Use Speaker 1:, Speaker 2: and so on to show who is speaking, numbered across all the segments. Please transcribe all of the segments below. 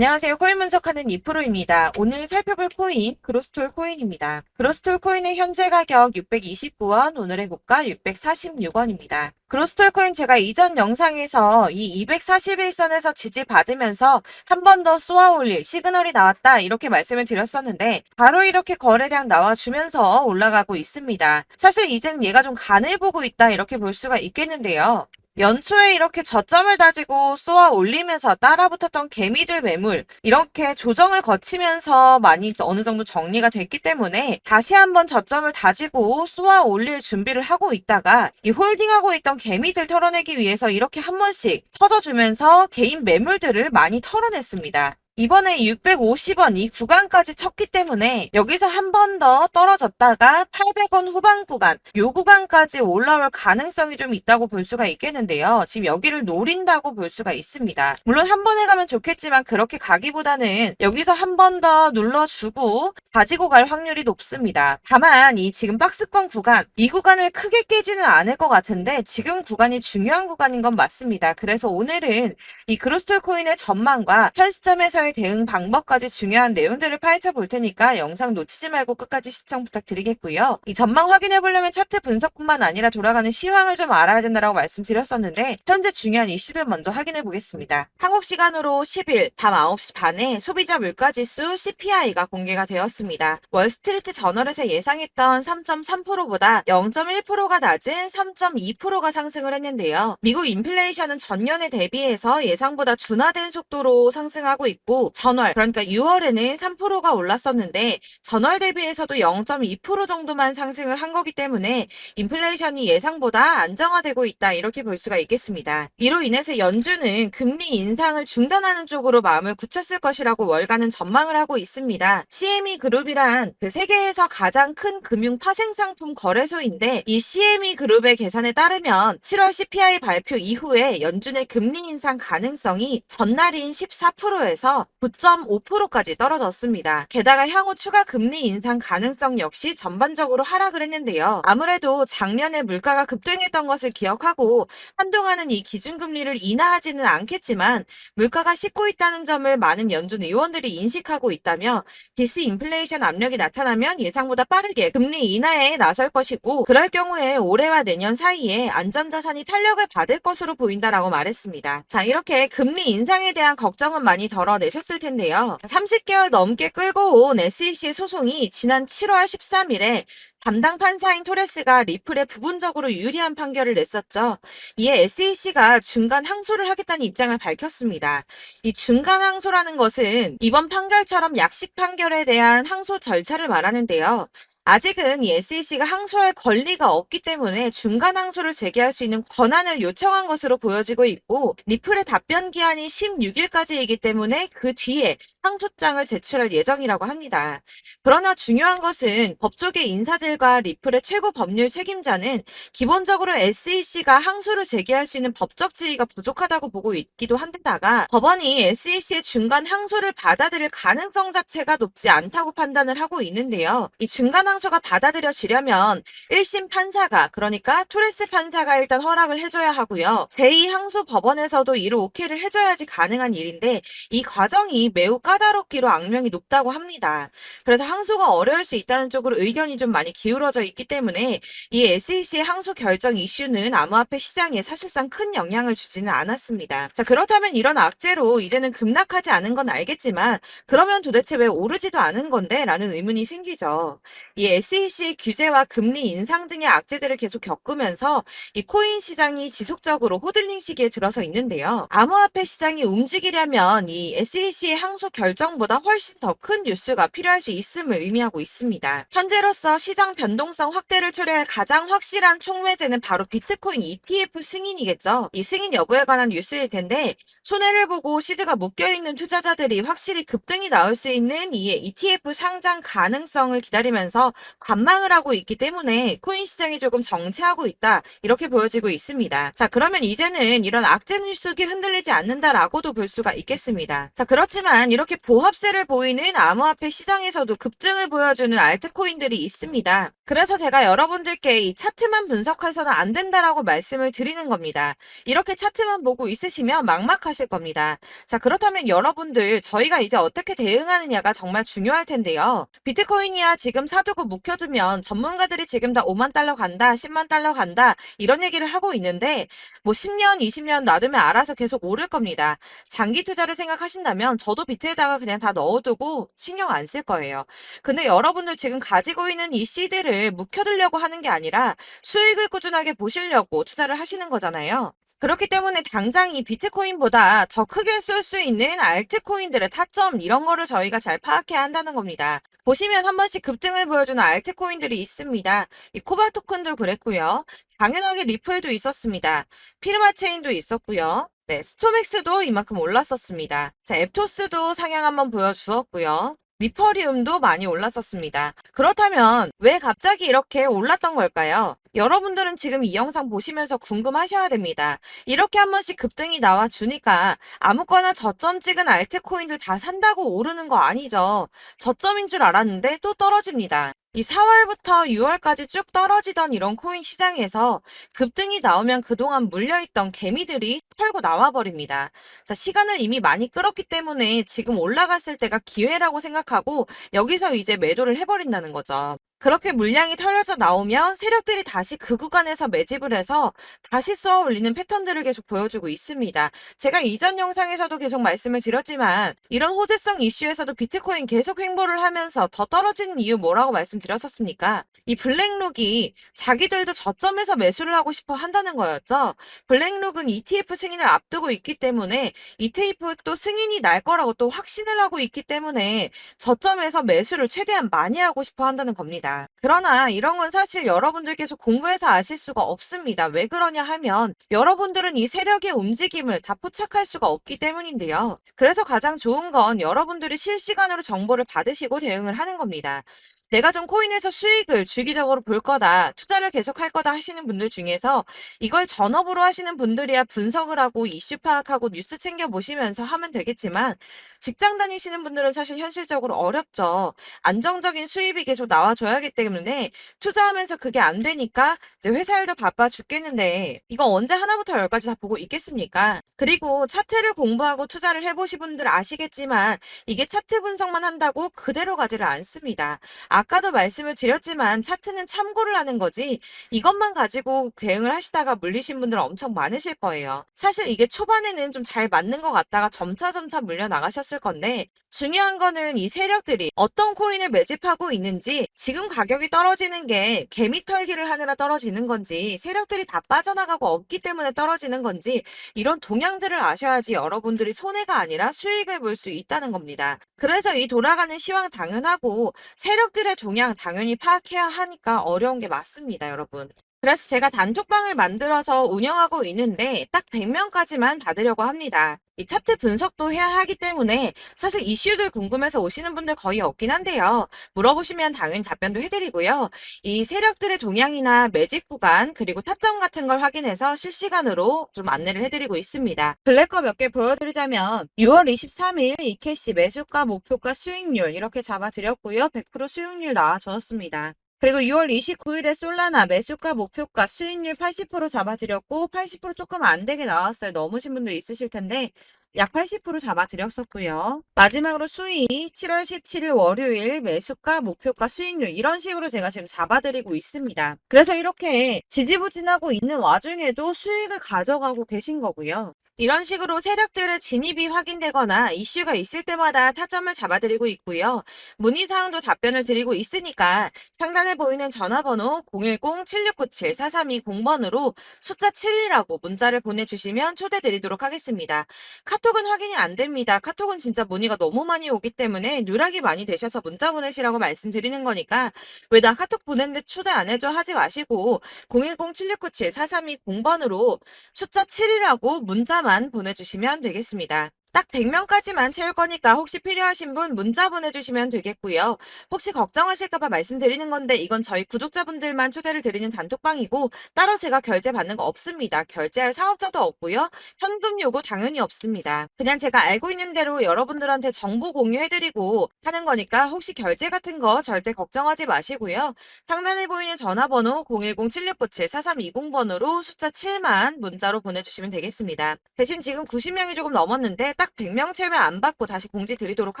Speaker 1: 안녕하세요. 코인 분석하는 이프로입니다. 오늘 살펴볼 코인, 그로스톨 코인입니다. 그로스톨 코인의 현재 가격 629원, 오늘의 고가 646원입니다. 그로스톨 코인 제가 이전 영상에서 이 241선에서 지지받으면서 한 번 더 쏘아 올릴 시그널이 나왔다 이렇게 말씀을 드렸었는데 바로 이렇게 거래량 나와주면서 올라가고 있습니다. 사실 이제는 얘가 좀 간을 보고 있다 이렇게 볼 수가 있겠는데요. 연초에 이렇게 저점을 다지고 쏘아 올리면서 따라붙었던 개미들 매물 이렇게 조정을 거치면서 많이 어느 정도 정리가 됐기 때문에 다시 한번 저점을 다지고 쏘아 올릴 준비를 하고 있다가 이 홀딩하고 있던 개미들 털어내기 위해서 이렇게 한 번씩 터져주면서 개인 매물들을 많이 털어냈습니다. 이번에 650원 이 구간까지 쳤기 때문에 여기서 한 번 더 떨어졌다가 800원 후반 구간, 요 구간까지 올라올 가능성이 좀 있다고 볼 수가 있겠는데요. 지금 여기를 노린다고 볼 수가 있습니다. 물론 한 번에 가면 좋겠지만 그렇게 가기보다는 여기서 한 번 더 눌러주고 가지고 갈 확률이 높습니다. 다만 이 지금 박스권 구간, 이 구간을 크게 깨지는 않을 것 같은데 지금 구간이 중요한 구간인 건 맞습니다. 그래서 오늘은 이 그로스톨 코인의 전망과 현 시점에서의 대응 방법까지 중요한 내용들을 파헤쳐 볼 테니까 영상 놓치지 말고 끝까지 시청 부탁드리겠고요. 이 전망 확인해 보려면 차트 분석뿐만 아니라 돌아가는 시황을 좀 알아야 된다고 말씀드렸었는데 현재 중요한 이슈를 먼저 확인해 보겠습니다. 한국 시간으로 10일 밤 9시 반에 소비자 물가지수 CPI가 공개가 되었습니다. 월스트리트 저널에서 예상했던 3.3%보다 0.1%가 낮은 3.2%가 상승을 했는데요. 미국 인플레이션은 전년에 대비해서 예상보다 둔화된 속도로 상승하고 있고 전월 그러니까 6월에는 3%가 올랐었는데 전월 대비해서도 0.2% 정도만 상승을 한 거기 때문에 인플레이션이 예상보다 안정화되고 있다 이렇게 볼 수가 있겠습니다. 이로 인해서 연준은 금리 인상을 중단하는 쪽으로 마음을 굳혔을 것이라고 월가는 전망을 하고 있습니다. CME 그룹이란 그 세계에서 가장 큰 금융 파생상품 거래소인데 이 CME 그룹의 계산에 따르면 7월 CPI 발표 이후에 연준의 금리 인상 가능성이 전날인 14%에서 9.5%까지 떨어졌습니다. 게다가 향후 추가 금리 인상 가능성 역시 전반적으로 하락을 했는데요. 아무래도 작년에 물가가 급등했던 것을 기억하고 한동안은 이 기준금리를 인하하지는 않겠지만 물가가 씻고 있다는 점을 많은 연준 의원들이 인식하고 있다며 디스인플레이션 압력이 나타나면 예상보다 빠르게 금리 인하에 나설 것이고 그럴 경우에 올해와 내년 사이에 안전자산이 탄력을 받을 것으로 보인다라고 말했습니다. 자, 이렇게 금리 인상에 대한 걱정은 많이 덜어내셨을 텐데요. 30개월 넘게 끌고 온 SEC 소송이 지난 7월 13일에 담당 판사인 토레스가 리플에 부분적으로 유리한 판결을 냈었죠. 이에 SEC가 중간 항소를 하겠다는 입장을 밝혔습니다. 이 중간 항소라는 것은 이번 판결처럼 약식 판결에 대한 항소 절차를 말하는데요. 아직은 이 SEC가 항소할 권리가 없기 때문에 중간 항소를 제기할 수 있는 권한을 요청한 것으로 보여지고 있고 리플의 답변 기한이 16일까지이기 때문에 그 뒤에 항소장을 제출할 예정이라고 합니다. 그러나 중요한 것은 법조계 인사들과 리플의 최고 법률 책임자는 기본적으로 SEC가 항소를 제기할 수 있는 법적 지위가 부족하다고 보고 있기도 한데다가 법원이 SEC의 중간 항소를 받아들일 가능성 자체가 높지 않다고 판단을 하고 있는데요. 이 중간 항소가 받아들여지려면 1심 판사가 그러니까 토레스 판사가 일단 허락을 해줘야 하고요. 제2항소 법원에서도 이를 오케이를 해줘야지 가능한 일인데 이 과정이 매우 까다롭기로 악명이 높다고 합니다. 그래서 항소가 어려울 수 있다는 쪽으로 의견이 좀 많이 기울어져 있기 때문에 이 SEC의 항소 결정 이슈는 암호화폐 시장에 사실상 큰 영향을 주지는 않았습니다. 자, 그렇다면 이런 악재로 이제는 급락하지 않은 건 알겠지만 그러면 도대체 왜 오르지도 않은 건데? 라는 의문이 생기죠. 이 SEC의 규제와 금리 인상 등의 악재들을 계속 겪으면서 이 코인 시장이 지속적으로 호들링 시기에 들어서 있는데요. 암호화폐 시장이 움직이려면 이 SEC의 항소 결정보다 훨씬 더 큰 뉴스가 필요할 수 있음을 의미하고 있습니다. 현재로서 시장 변동성 확대를 초래할 가장 확실한 촉매제는 바로 비트코인 ETF 승인이겠죠. 이 승인 여부에 관한 뉴스일 텐데 손해를 보고 시드가 묶여있는 투자자들이 확실히 급등이 나올 수 있는 이 ETF 상장 가능성을 기다리면서 관망을 하고 있기 때문에 코인 시장이 조금 정체하고 있다 이렇게 보여지고 있습니다. 자, 그러면 이제는 이런 악재 뉴스가 흔들리지 않는다라고도 볼 수가 있겠습니다. 자, 그렇지만 이렇게 이렇게 보합세를 보이는 암호화폐 시장에서도 급등을 보여주는 알트코인들이 있습니다. 그래서 제가 여러분들께 이 차트만 분석해서는 안 된다라고 말씀을 드리는 겁니다. 이렇게 차트만 보고 있으시면 막막하실 겁니다. 자, 그렇다면 여러분들 저희가 이제 어떻게 대응하느냐가 정말 중요할 텐데요. 비트코인이야 지금 사두고 묵혀두면 전문가들이 지금 다 5만 달러 간다, 10만 달러 간다 이런 얘기를 하고 있는데 뭐 10년, 20년 놔두면 알아서 계속 오를 겁니다. 장기 투자를 생각하신다면 저도 비트에다가 그냥 다 넣어두고 신경 안 쓸 거예요. 근데 여러분들 지금 가지고 있는 이 씨드를 묵혀두려고 하는 게 아니라 수익을 꾸준하게 보시려고 투자를 하시는 거잖아요. 그렇기 때문에 당장 이 비트코인보다 더 크게 쏠 수 있는 알트코인들의 타점 이런 거를 저희가 잘 파악해야 한다는 겁니다. 보시면 한 번씩 급등을 보여주는 알트코인들이 있습니다. 이 코바 토큰도 그랬고요. 당연하게 리플도 있었습니다. 피르마체인도 있었고요. 네, 스토맥스도 이만큼 올랐었습니다. 자, 앱토스도 상향 한번 보여주었고요. 리퍼리움도 많이 올랐었습니다. 그렇다면 왜 갑자기 이렇게 올랐던 걸까요? 여러분들은 지금 이 영상 보시면서 궁금하셔야 됩니다. 이렇게 한 번씩 급등이 나와 주니까 아무거나 저점 찍은 알트코인들 다 산다고 오르는 거 아니죠. 저점인 줄 알았는데 또 떨어집니다. 이 4월부터 6월까지 쭉 떨어지던 이런 코인 시장에서 급등이 나오면 그동안 물려있던 개미들이 털고 나와버립니다. 자, 시간을 이미 많이 끌었기 때문에 지금 올라갔을 때가 기회라고 생각하고 여기서 이제 매도를 해버린다는 거죠. 그렇게 물량이 털려져 나오면 세력들이 다시 그 구간에서 매집을 해서 다시 쏘아 올리는 패턴들을 계속 보여주고 있습니다. 제가 이전 영상에서도 계속 말씀을 드렸지만 이런 호재성 이슈에서도 비트코인 계속 횡보를 하면서 더 떨어지는 이유 뭐라고 말씀드렸었습니까? 이 블랙록이 자기들도 저점에서 매수를 하고 싶어 한다는 거였죠. 블랙록은 ETF 승인을 앞두고 있기 때문에 ETF 또 승인이 날 거라고 또 확신을 하고 있기 때문에 저점에서 매수를 최대한 많이 하고 싶어 한다는 겁니다. 그러나 이런 건 사실 여러분들께서 공부해서 아실 수가 없습니다. 왜 그러냐 하면 여러분들은 이 세력의 움직임을 다 포착할 수가 없기 때문인데요. 그래서 가장 좋은 건 여러분들이 실시간으로 정보를 받으시고 대응을 하는 겁니다. 내가 좀 코인에서 수익을 주기적으로 볼 거다, 투자를 계속할 거다 하시는 분들 중에서 이걸 전업으로 하시는 분들이야 분석을 하고 이슈 파악하고 뉴스 챙겨 보시면서 하면 되겠지만 직장 다니시는 분들은 사실 현실적으로 어렵죠. 안정적인 수입이 계속 나와줘야 하기 때문에 투자하면서 그게 안 되니까 이제 회사 일도 바빠 죽겠는데 이거 언제 하나부터 열까지 다 보고 있겠습니까? 그리고 차트를 공부하고 투자를 해보신 분들 아시겠지만 이게 차트 분석만 한다고 그대로 가지를 않습니다. 아까도 말씀을 드렸지만 차트는 참고를 하는 거지 이것만 가지고 대응을 하시다가 물리신 분들 엄청 많으실 거예요. 사실 이게 초반에는 좀 잘 맞는 것 같다가 점차 물려 나가셨을 건데 중요한 거는 이 세력들이 어떤 코인을 매집하고 있는지 지금 가격이 떨어지는 게 개미 털기를 하느라 떨어지는 건지 세력들이 다 빠져나가고 없기 때문에 떨어지는 건지 이런 동향들을 아셔야지 여러분들이 손해가 아니라 수익을 볼 수 있다는 겁니다. 그래서 이 돌아가는 시황 당연하고 세력들의 동향 당연히 파악해야 하니까 어려운 게 맞습니다, 여러분. 그래서 제가 단톡방을 만들어서 운영하고 있는데 딱 100명까지만 받으려고 합니다. 이 차트 분석도 해야 하기 때문에 사실 이슈들 궁금해서 오시는 분들 거의 없긴 한데요. 물어보시면 당연히 답변도 해드리고요. 이 세력들의 동향이나 매집 구간 그리고 타점 같은 걸 확인해서 실시간으로 좀 안내를 해드리고 있습니다. 블랙거 몇 개 보여드리자면 6월 23일 이캐시 매수가, 목표가, 수익률 이렇게 잡아드렸고요. 100% 수익률 나와줬습니다. 그리고 6월 29일에 솔라나 매수가, 목표가, 수익률 80% 잡아드렸고 80% 조금 안 되게 나왔어요. 넘으신 분들 있으실 텐데 약 80% 잡아드렸었고요. 마지막으로 수익 7월 17일 월요일 매수가, 목표가, 수익률 이런 식으로 제가 지금 잡아드리고 있습니다. 그래서 이렇게 지지부진하고 있는 와중에도 수익을 가져가고 계신 거고요. 이런 식으로 세력들의 진입이 확인되거나 이슈가 있을 때마다 타점을 잡아드리고 있고요. 문의사항도 답변을 드리고 있으니까 상단에 보이는 전화번호 010-7697-4320번으로 숫자 7이라고 문자를 보내주시면 초대드리도록 하겠습니다. 카톡은 확인이 안 됩니다. 카톡은 진짜 문의가 너무 많이 오기 때문에 누락이 많이 되셔서 문자 보내시라고 말씀드리는 거니까 왜 나 카톡 보냈는데 초대 안 해줘 하지 마시고 010-7697-4320번으로 숫자 7이라고 문자만 보내주시면 되겠습니다. 딱 100명까지만 채울 거니까 혹시 필요하신 분 문자 보내주시면 되겠고요. 혹시 걱정하실까봐 말씀드리는 건데 이건 저희 구독자분들만 초대를 드리는 단톡방이고 따로 제가 결제 받는 거 없습니다. 결제할 사업자도 없고요. 현금 요구 당연히 없습니다. 그냥 제가 알고 있는 대로 여러분들한테 정보 공유해드리고 하는 거니까 혹시 결제 같은 거 절대 걱정하지 마시고요. 상단에 보이는 전화번호 010-7697-4320번으로 숫자 7만 문자로 보내주시면 되겠습니다. 대신 지금 90명이 조금 넘었는데 딱 100명 채우면 안 받고 다시 공지 드리도록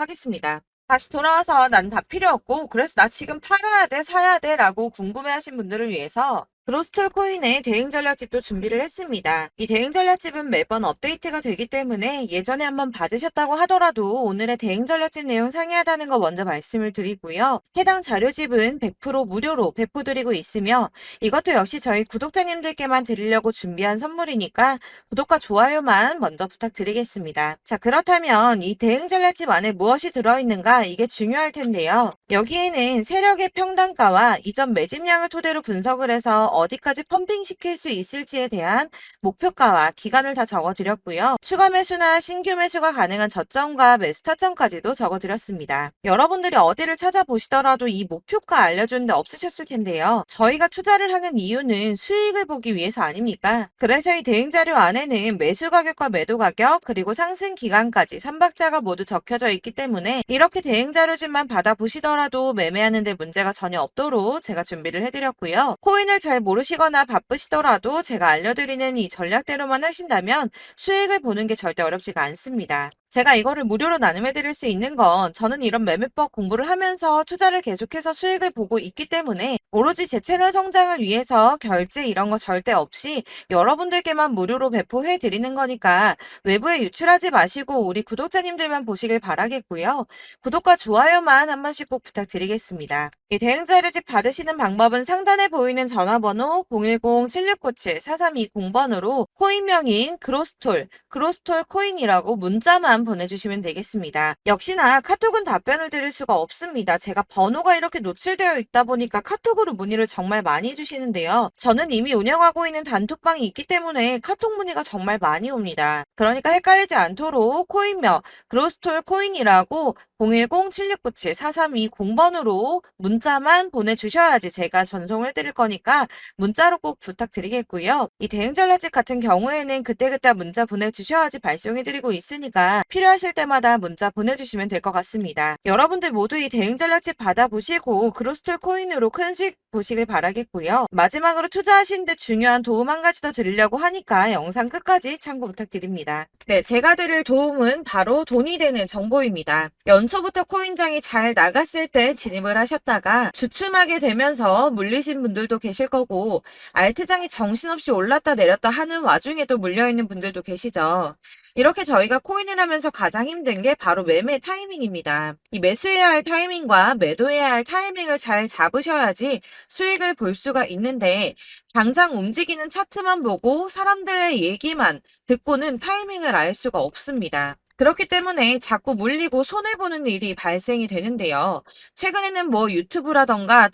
Speaker 1: 하겠습니다. 다시 돌아와서 난 다 필요 없고 그래서 나 지금 팔아야 돼 사야 돼 라고 궁금해하신 분들을 위해서 그로스톨 코인의 대응 전략집도 준비를 했습니다. 이 대응 전략집은 매번 업데이트가 되기 때문에 예전에 한번 받으셨다고 하더라도 오늘의 대응 전략집 내용 상이하다는 거 먼저 말씀을 드리고요. 해당 자료집은 100% 무료로 배포드리고 있으며 이것도 역시 저희 구독자님들께만 드리려고 준비한 선물이니까 구독과 좋아요만 먼저 부탁드리겠습니다. 자, 그렇다면 이 대응 전략집 안에 무엇이 들어있는가 이게 중요할 텐데요. 여기에는 세력의 평단가와 이전 매집량을 토대로 분석을 해서 어디까지 펌핑시킬 수 있을지에 대한 목표가와 기간을 다 적어드렸고요. 추가 매수나 신규 매수가 가능한 저점과 매수 타점까지도 적어드렸습니다. 여러분들이 어디를 찾아보시더라도 이 목표가 알려주는데 없으셨을 텐데요. 저희가 투자를 하는 이유는 수익을 보기 위해서 아닙니까? 그래서 이 대응 자료 안에는 매수 가격과 매도 가격 그리고 상승 기간까지 3박자가 모두 적혀져 있기 때문에 이렇게 대응 자료집만 받아보시더라도 매매하는 데 문제가 전혀 없도록 제가 준비를 해드렸고요. 코인을 잘 모르시거나 바쁘시더라도 제가 알려드리는 이 전략대로만 하신다면 수익을 보는 게 절대 어렵지가 않습니다. 제가 이거를 무료로 나눔해 드릴 수 있는 건 저는 이런 매매법 공부를 하면서 투자를 계속해서 수익을 보고 있기 때문에 오로지 제 채널 성장을 위해서 결제 이런 거 절대 없이 여러분들께만 무료로 배포해 드리는 거니까 외부에 유출하지 마시고 우리 구독자님들만 보시길 바라겠고요. 구독과 좋아요만 한 번씩 꼭 부탁드리겠습니다. 이 대응 자료집 받으시는 방법은 상단에 보이는 전화번호 010-7697-4320번으로 코인명인 그로스톨 코인이라고 문자만 보내주시면 되겠습니다. 역시나 카톡은 답변을 드릴 수가 없습니다. 제가 번호가 이렇게 노출되어 있다 보니까 카톡으로 문의를 정말 많이 해주시는데요. 저는 이미 운영하고 있는 단톡방이 있기 때문에 카톡 문의가 정말 많이 옵니다. 그러니까 헷갈리지 않도록 코인명 그로스톨 코인이라고 010-7697-4320번으로 문자만 보내주셔야지 제가 전송을 해드릴 거니까 문자로 꼭 부탁드리겠고요. 이 대응 전략집 같은 경우에는 그때그때 문자 보내주셔야지 발송해드리고 있으니까 필요하실 때마다 문자 보내주시면 될 것 같습니다. 여러분들 모두 이 대응 전략집 받아보시고 그로스톨 코인으로 큰 수익 보시길 바라겠고요. 마지막으로 투자하시는데 중요한 도움 한 가지 더 드리려고 하니까 영상 끝까지 참고 부탁드립니다. 네, 제가 드릴 도움은 바로 돈이 되는 정보입니다. 연초부터 코인장이 잘 나갔을 때 진입을 하셨다가 주춤하게 되면서 물리신 분들도 계실 거고 알트장이 정신없이 올랐다 내렸다 하는 와중에도 물려있는 분들도 계시죠. 이렇게 저희가 코인을 하면서 가장 힘든 게 바로 매매 타이밍입니다. 이 매수해야 할 타이밍과 매도해야 할 타이밍을 잘 잡으셔야지 수익을 볼 수가 있는데 당장 움직이는 차트만 보고 사람들의 얘기만 듣고는 타이밍을 알 수가 없습니다. 그렇기 때문에 자꾸 물리고 손해보는 일이 발생이 되는데요. 최근에는 뭐 유튜브라던가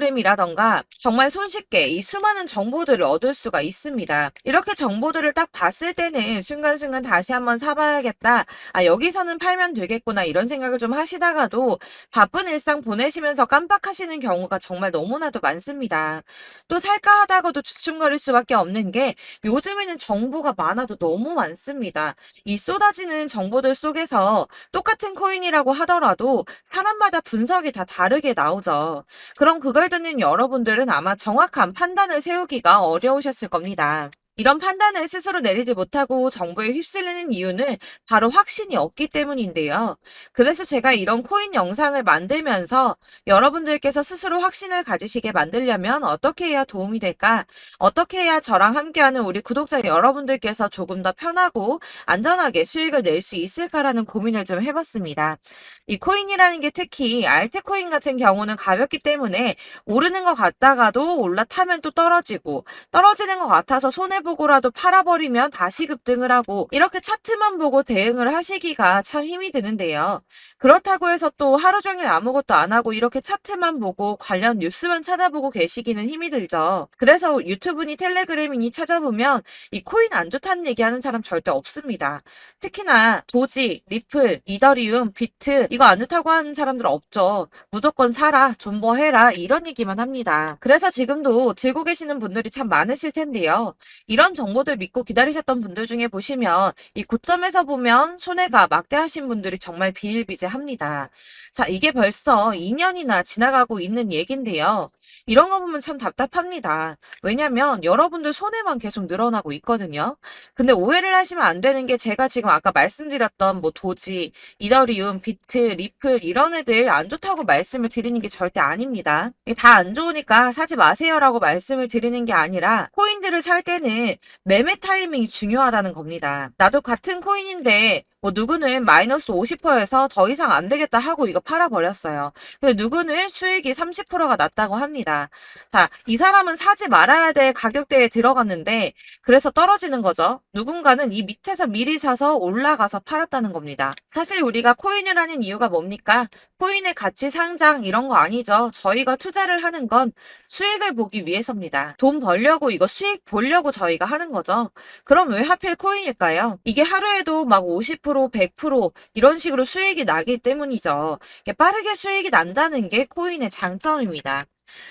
Speaker 1: 텔레그램이라던가 정말 손쉽게 이 수많은 정보들을 얻을 수가 있습니다. 이렇게 정보들을 딱 봤을 때는 순간순간 다시 한번 사봐야겠다. 아, 여기서는 팔면 되겠구나. 이런 생각을 좀 하시다가도 바쁜 일상 보내시면서 깜빡하시는 경우가 정말 너무나도 많습니다. 또 살까 하다가도 주춤거릴 수밖에 없는 게 요즘에는 정보가 많아도 너무 많습니다. 이 쏟아지는 정보들 속에서 똑같은 코인이라고 하더라도 사람마다 분석이 다 다르게 나오죠. 그럼 그걸 듣는 여러분들은 아마 정확한 판단을 세우기가 어려우셨을 겁니다. 이런 판단을 스스로 내리지 못하고 정보에 휩쓸리는 이유는 바로 확신이 없기 때문인데요. 그래서 제가 이런 코인 영상을 만들면서 여러분들께서 스스로 확신을 가지시게 만들려면 어떻게 해야 도움이 될까? 어떻게 해야 저랑 함께하는 우리 구독자 여러분들께서 조금 더 편하고 안전하게 수익을 낼 수 있을까라는 고민을 좀 해봤습니다. 이 코인이라는 게 특히 알트코인 같은 경우는 가볍기 때문에 오르는 것 같다가도 올라타면 또 떨어지고 떨어지는 것 같아서 손해 보고라도 팔아버리면 다시 급등을 하고 이렇게 차트만 보고 대응을 하시기가 참 힘이 드는데요. 그렇다고 해서 또 하루 종일 아무것도 안 하고 이렇게 차트만 보고 관련 뉴스만 찾아보고 계시기는 힘이 들죠. 그래서 유튜브니 텔레그램이니 찾아보면 이 코인 안 좋다는 얘기하는 사람 절대 없습니다. 특히나 도지, 리플, 이더리움, 비트 이거 안 좋다고 하는 사람들 없죠. 무조건 사라, 존버해라 이런 얘기만 합니다. 그래서 지금도 들고 계시는 분들이 참 많으실 텐데요. 이런 정보들 믿고 기다리셨던 분들 중에 보시면 이 고점에서 보면 손해가 막대하신 분들이 정말 비일비재합니다. 자, 이게 벌써 2년이나 지나가고 있는 얘긴데요. 이런 거 보면 참 답답합니다. 왜냐면 여러분들 손해만 계속 늘어나고 있거든요. 근데 오해를 하시면 안 되는 게 제가 지금 아까 말씀드렸던 뭐 도지, 이더리움, 비트, 리플 이런 애들 안 좋다고 말씀을 드리는 게 절대 아닙니다. 다 안 좋으니까 사지 마세요라고 말씀을 드리는 게 아니라 코인들을 살 때는 매매 타이밍이 중요하다는 겁니다. 나도 같은 코인인데 뭐 누구는 마이너스 50%에서 더 이상 안 되겠다 하고 이거 팔아버렸어요. 근데 누구는 수익이 30%가 났다고 합니다. 자, 이 사람은 사지 말아야 될 가격대에 들어갔는데 그래서 떨어지는 거죠. 누군가는 이 밑에서 미리 사서 올라가서 팔았다는 겁니다. 사실 우리가 코인을 하는 이유가 뭡니까? 코인의 가치 상장 이런 거 아니죠. 저희가 투자를 하는 건 수익을 보기 위해서입니다. 돈 벌려고 이거 수익 보려고 저희가 하는 거죠. 그럼 왜 하필 코인일까요? 이게 하루에도 막 50%, 100% 이런 식으로 수익이 나기 때문이죠. 빠르게 수익이 난다는 게 코인의 장점입니다.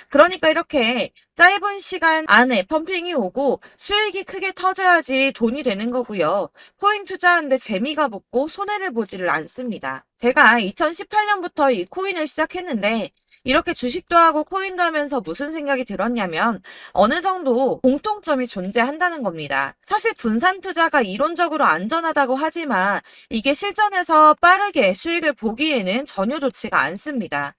Speaker 1: 그러니까 이렇게 짧은 시간 안에 펌핑이 오고 수익이 크게 터져야지 돈이 되는 거고요. 코인 투자하는데 재미가 붙고 손해를 보지를 않습니다. 제가 2018년부터 이 코인을 시작했는데 이렇게 주식도 하고 코인도 하면서 무슨 생각이 들었냐면 어느 정도 공통점이 존재한다는 겁니다. 사실 분산 투자가 이론적으로 안전하다고 하지만 이게 실전에서 빠르게 수익을 보기에는 전혀 좋지가 않습니다.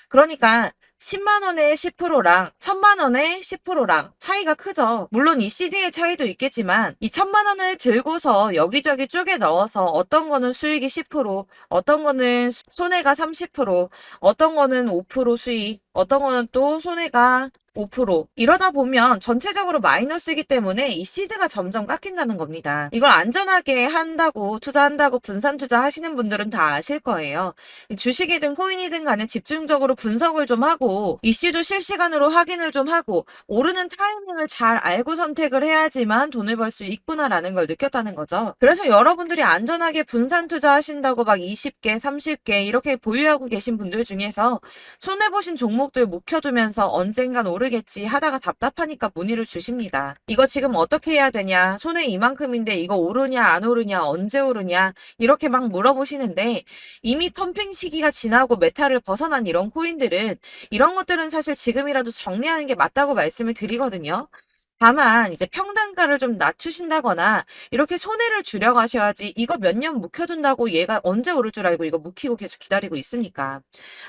Speaker 1: 그러니까 10만 원에 10%랑 1000만 원에 10%랑 차이가 크죠. 물론 이 CD의 차이도 있겠지만 이 1000만 원을 들고서 여기저기 쪼개 넣어서 어떤 거는 수익이 10%, 어떤 거는 손해가 30%, 어떤 거는 5% 수익, 어떤 거는 또 손해가 5% 이러다 보면 전체적으로 마이너스이기 때문에 이 시드가 점점 깎인다는 겁니다. 이걸 안전하게 한다고 투자한다고 분산 투자하시는 분들은 다 아실 거예요. 주식이든 코인이든 간에 집중적으로 분석을 좀 하고 이슈도 실시간으로 확인을 좀 하고 오르는 타이밍을 잘 알고 선택을 해야지만 돈을 벌 수 있구나라는 걸 느꼈다는 거죠. 그래서 여러분들이 안전하게 분산 투자하신다고 막 20개, 30개 이렇게 보유하고 계신 분들 중에서 손해보신 종목들 묵혀두면서 언젠간 오르겠지 하다가 답답하니까 문의를 주십니다. 이거 지금 어떻게 해야 되냐? 손해 이만큼인데 이거 오르냐 안 오르냐 언제 오르냐 이렇게 막 물어보시는데 이미 펌핑 시기가 지나고 메타를 벗어난 이런 코인들은 이런 것들은 사실 지금이라도 정리하는 게 맞다고 말씀을 드리거든요. 다만 이제 평단가를 좀 낮추신다거나 이렇게 손해를 줄여가셔야지 이거 몇 년 묵혀둔다고 얘가 언제 오를 줄 알고 이거 묵히고 계속 기다리고 있습니까?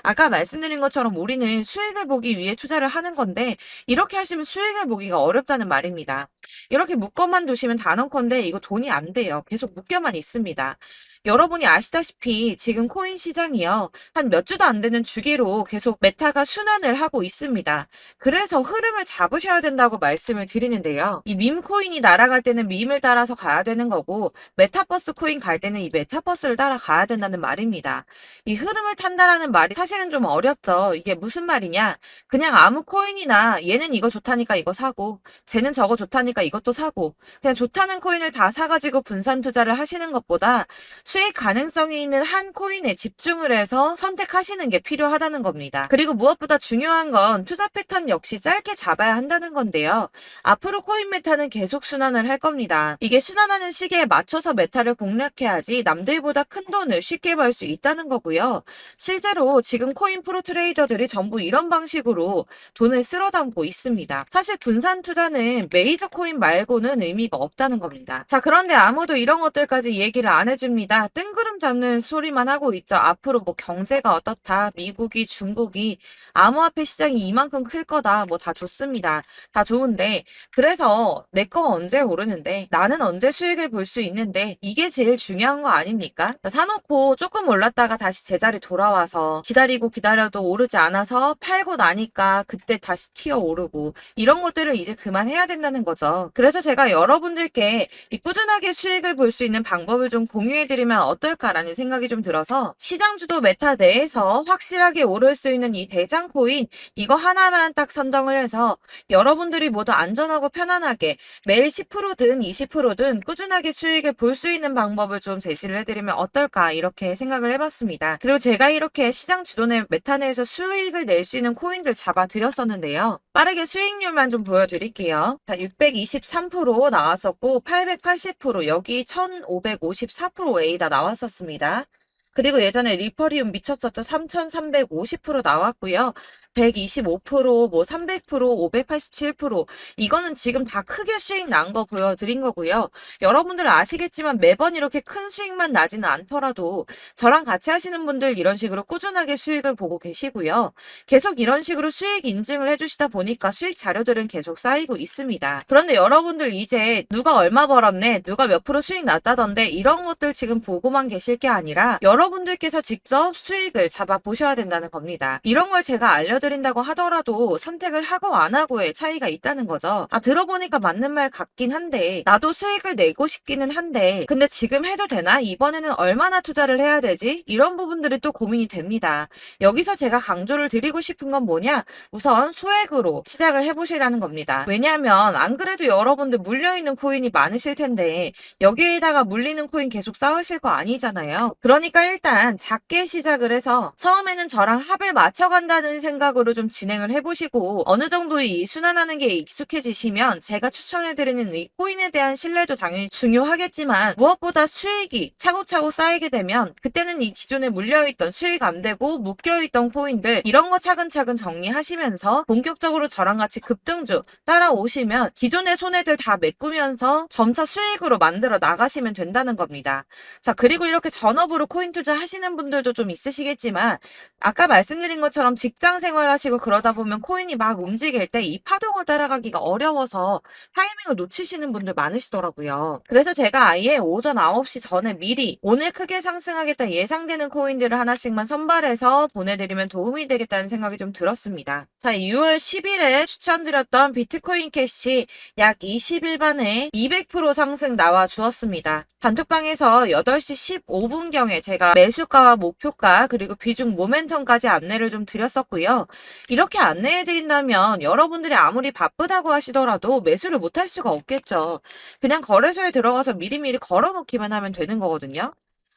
Speaker 1: 아까 말씀드린 것처럼 우리는 수익을 보기 위해 투자를 하는 건데 이렇게 하시면 수익을 보기가 어렵다는 말입니다. 이렇게 묶어만 두시면 단언컨대 이거 돈이 안 돼요. 계속 묶여만 있습니다. 여러분이 아시다시피 지금 코인 시장이요. 한 몇 주도 안 되는 주기로 계속 메타가 순환을 하고 있습니다. 그래서 흐름을 잡으셔야 된다고 말씀을 드리는데요. 이 밈 코인이 날아갈 때는 밈을 따라서 가야 되는 거고 메타버스 코인 갈 때는 이 메타버스를 따라가야 된다는 말입니다. 이 흐름을 탄다라는 말이 사실은 좀 어렵죠. 이게 무슨 말이냐? 그냥 아무 코인이나 얘는 이거 좋다니까 이거 사고 쟤는 저거 좋다니까 이것도 사고 그냥 좋다는 코인을 다 사가지고 분산 투자를 하시는 것보다 수익 가능성이 있는 한 코인에 집중을 해서 선택하시는 게 필요하다는 겁니다. 그리고 무엇보다 중요한 건 투자 패턴 역시 짧게 잡아야 한다는 건데요. 앞으로 코인 메타는 계속 순환을 할 겁니다. 이게 순환하는 시기에 맞춰서 메타를 공략해야지 남들보다 큰 돈을 쉽게 벌 수 있다는 거고요. 실제로 지금 코인 프로 트레이더들이 전부 이런 방식으로 돈을 쓸어 담고 있습니다. 사실 분산 투자는 메이저 코인 말고는 의미가 없다는 겁니다. 자, 그런데 아무도 이런 것들까지 얘기를 안 해줍니다. 우리가 뜬구름 잡는 소리만 하고 있죠. 앞으로 뭐 경제가 어떻다, 미국이, 중국이 암호화폐 시장이 이만큼 클 거다, 뭐 다 좋습니다. 다 좋은데 그래서 내 거 언제 오르는데 나는 언제 수익을 볼 수 있는데 이게 제일 중요한 거 아닙니까? 사놓고 조금 올랐다가 다시 제자리 돌아와서 기다리고 기다려도 오르지 않아서 팔고 나니까 그때 다시 튀어 오르고 이런 것들을 이제 그만해야 된다는 거죠. 그래서 제가 여러분들께 이 꾸준하게 수익을 볼 수 있는 방법을 좀 공유해드리면 어떨까라는 생각이 좀 들어서 시장주도 메타 내에서 확실하게 오를 수 있는 이 대장 코인 이거 하나만 딱 선정을 해서 여러분들이 모두 안전하고 편안하게 매일 10%든 20%든 꾸준하게 수익을 볼 수 있는 방법을 좀 제시를 해드리면 어떨까 이렇게 생각을 해봤습니다. 그리고 제가 이렇게 시장 주도내 메타 내에서 수익을 낼 수 있는 코인들 잡아드렸었는데요. 빠르게 수익률만 좀 보여드릴게요. 자, 623% 나왔었고 880% 여기 1554%A다 나왔었습니다. 그리고 예전에 리퍼리움 미쳤었죠. 3350% 나왔고요. 125%, 뭐 300%, 587% 이거는 지금 다 크게 수익 난 거 보여드린 거고요. 여러분들 아시겠지만 매번 이렇게 큰 수익만 나지는 않더라도 저랑 같이 하시는 분들 이런 식으로 꾸준하게 수익을 보고 계시고요. 계속 이런 식으로 수익 인증을 해주시다 보니까 수익 자료들은 계속 쌓이고 있습니다. 그런데 여러분들 이제 누가 얼마 벌었네, 누가 몇 프로 수익 났다던데 이런 것들 지금 보고만 계실 게 아니라 여러분들께서 직접 수익을 잡아 보셔야 된다는 겁니다. 이런 걸 제가 알려드린다고 하더라도 선택을 하고 안 하고의 차이가 있다는 거죠. 아, 들어보니까 맞는 말 같긴 한데 나도 수익을 내고 싶기는 한데 근데 지금 해도 되나? 이번에는 얼마나 투자를 해야 되지? 이런 부분들이 또 고민이 됩니다. 여기서 제가 강조를 드리고 싶은 건 뭐냐? 우선 소액으로 시작을 해보시라는 겁니다. 왜냐하면 안 그래도 여러분들 물려있는 코인이 많으실 텐데 여기에다가 물리는 코인 계속 쌓으실 거 아니잖아요. 그러니까 일단 작게 시작을 해서 처음에는 저랑 합을 맞춰간다는 생각으로 좀 진행을 해보시고 어느 정도 이 순환하는 게 익숙해지시면 제가 추천해드리는 이 코인에 대한 신뢰도 당연히 중요하겠지만 무엇보다 수익이 차곡차곡 쌓이게 되면 그때는 이 기존에 물려있던 수익 안 되고 묶여있던 코인들 이런 거 차근차근 정리하시면서 본격적으로 저랑 같이 급등주 따라오시면 기존의 손해들 다 메꾸면서 점차 수익으로 만들어 나가시면 된다는 겁니다. 자, 그리고 이렇게 전업으로 코인 투자 하시는 분들도 좀 있으시겠지만 아까 말씀드린 것처럼 직장 생활하시고 그러다 보면 코인이 막 움직일 때 이 파동을 따라가기가 어려워서 타이밍을 놓치시는 분들 많으시더라고요. 그래서 제가 아예 오전 9시 전에 미리 오늘 크게 상승하겠다 예상되는 코인들을 하나씩만 선발해서 보내드리면 도움이 되겠다는 생각이 좀 들었습니다. 자, 6월 10일에 추천드렸던 비트코인 캐시 약 20일 만에 200% 상승 나와 주었습니다. 단톡방에서 8시 15분경에 제가 매수가와 목표가 그리고 비중 모멘텀까지 안내를 좀 드렸었고요. 이렇게 안내해드린다면 여러분들이 아무리 바쁘다고 하시더라도 매수를 못할 수가 없겠죠. 그냥 거래소에 들어가서 미리미리 걸어놓기만 하면 되는 거거든요.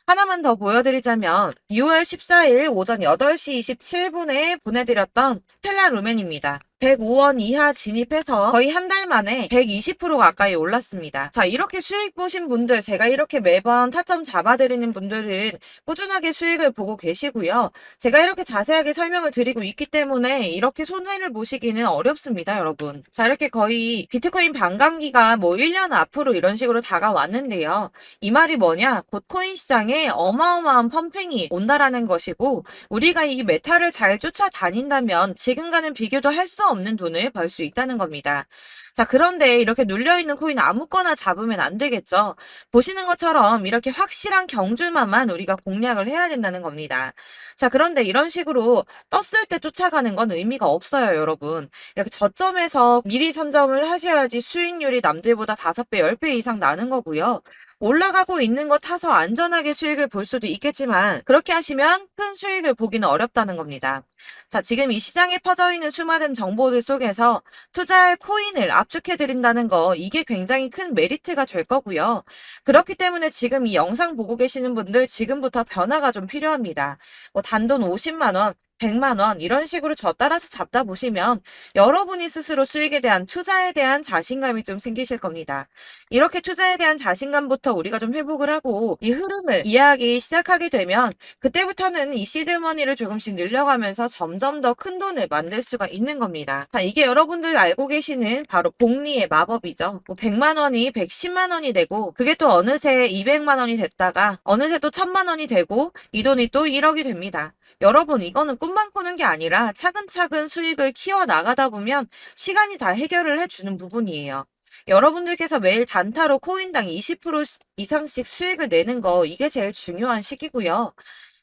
Speaker 1: 하나만 더 보여드리자면 6월 14일 오전 8시 27분에 보내드렸던 스텔라 루멘입니다. 105원 이하 진입해서 거의 한 달 만에 120% 가까이 올랐습니다. 자, 이렇게 수익 보신 분들, 제가 이렇게 매번 타점 잡아드리는 분들은 꾸준하게 수익을 보고 계시고요. 제가 이렇게 자세하게 설명을 드리고 있기 때문에 이렇게 손해를 보시기는 어렵습니다, 여러분. 자, 이렇게 거의 비트코인 반감기가 뭐 1년 앞으로 이런 식으로 다가왔는데요. 이 말이 뭐냐? 곧 코인 시장에 어마어마한 펌핑이 온다라는 것이고 우리가 이 메타를 잘 쫓아다닌다면 지금과는 비교도 할 수 없는 돈을 벌 수 있다는 겁니다. 자, 그런데 이렇게 눌려있는 코인 아무거나 잡으면 안 되겠죠. 보시는 것처럼 이렇게 확실한 경주만만 우리가 공략을 해야 된다는 겁니다. 자, 그런데 이런 식으로 떴을 때 쫓아가는 건 의미가 없어요, 여러분. 이렇게 저점에서 미리 선점을 하셔야지 수익률이 남들보다 5배, 10배 이상 나는 거고요. 올라가고 있는 거 타서 안전하게 수익을 볼 수도 있겠지만 그렇게 하시면 큰 수익을 보기는 어렵다는 겁니다. 자, 지금 이 시장에 퍼져 있는 수많은 정보들 속에서 투자할 코인을 압축해 드린다는 거 이게 굉장히 큰 메리트가 될 거고요. 그렇기 때문에 지금 이 영상 보고 계시는 분들 지금부터 변화가 좀 필요합니다. 뭐 단돈 50만 원, 100만 원 이런 식으로 저 따라서 잡다 보시면 여러분이 스스로 수익에 대한 투자에 대한 자신감이 좀 생기실 겁니다. 이렇게 투자에 대한 자신감부터 우리가 좀 회복을 하고 이 흐름을 이해하기 시작하게 되면 그때부터는 이 시드머니를 조금씩 늘려가면서 점점 더 큰 돈을 만들 수가 있는 겁니다. 자, 이게 여러분들 알고 계시는 바로 복리의 마법이죠. 뭐 100만 원이 110만 원이 되고 그게 또 어느새 200만 원이 됐다가 어느새 또 1000만 원이 되고 이 돈이 또 1억이 됩니다. 여러분, 이거는 꿈만 꾸는 게 아니라 차근차근 수익을 키워 나가다 보면 시간이 다 해결을 해주는 부분이에요. 여러분들께서 매일 단타로 코인당 20% 이상씩 수익을 내는 거, 이게 제일 중요한 시기고요.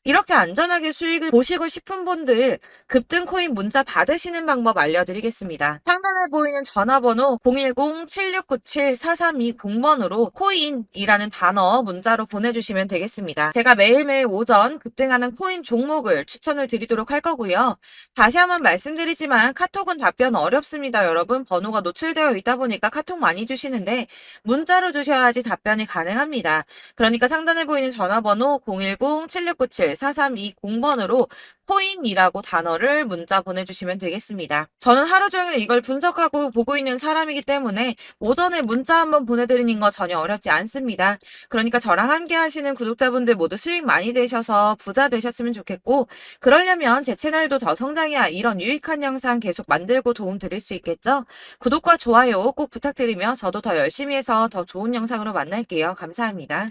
Speaker 1: 이렇게 안전하게 수익을 보시고 싶은 분들 급등 코인 문자 받으시는 방법 알려드리겠습니다. 상단에 보이는 전화번호 010-7697-4320번으로 코인이라는 단어 문자로 보내주시면 되겠습니다. 제가 매일매일 오전 급등하는 코인 종목을 추천을 드리도록 할 거고요. 다시 한번 말씀드리지만 카톡은 답변 어렵습니다. 여러분, 번호가 노출되어 있다 보니까 카톡 많이 주시는데 문자로 주셔야지 답변이 가능합니다. 그러니까 상단에 보이는 전화번호 010-7697-4320번으로 코인이라고 단어를 문자 보내주시면 되겠습니다. 저는 하루 종일 이걸 분석하고 보고 있는 사람이기 때문에 오전에 문자 한번 보내드리는 거 전혀 어렵지 않습니다. 그러니까 저랑 함께 하시는 구독자분들 모두 수익 많이 되셔서 부자 되셨으면 좋겠고, 그러려면 제 채널도 더 성장해야 이런 유익한 영상 계속 만들고 도움 드릴 수 있겠죠? 구독과 좋아요 꼭 부탁드리며 저도 더 열심히 해서 더 좋은 영상으로 만날게요. 감사합니다.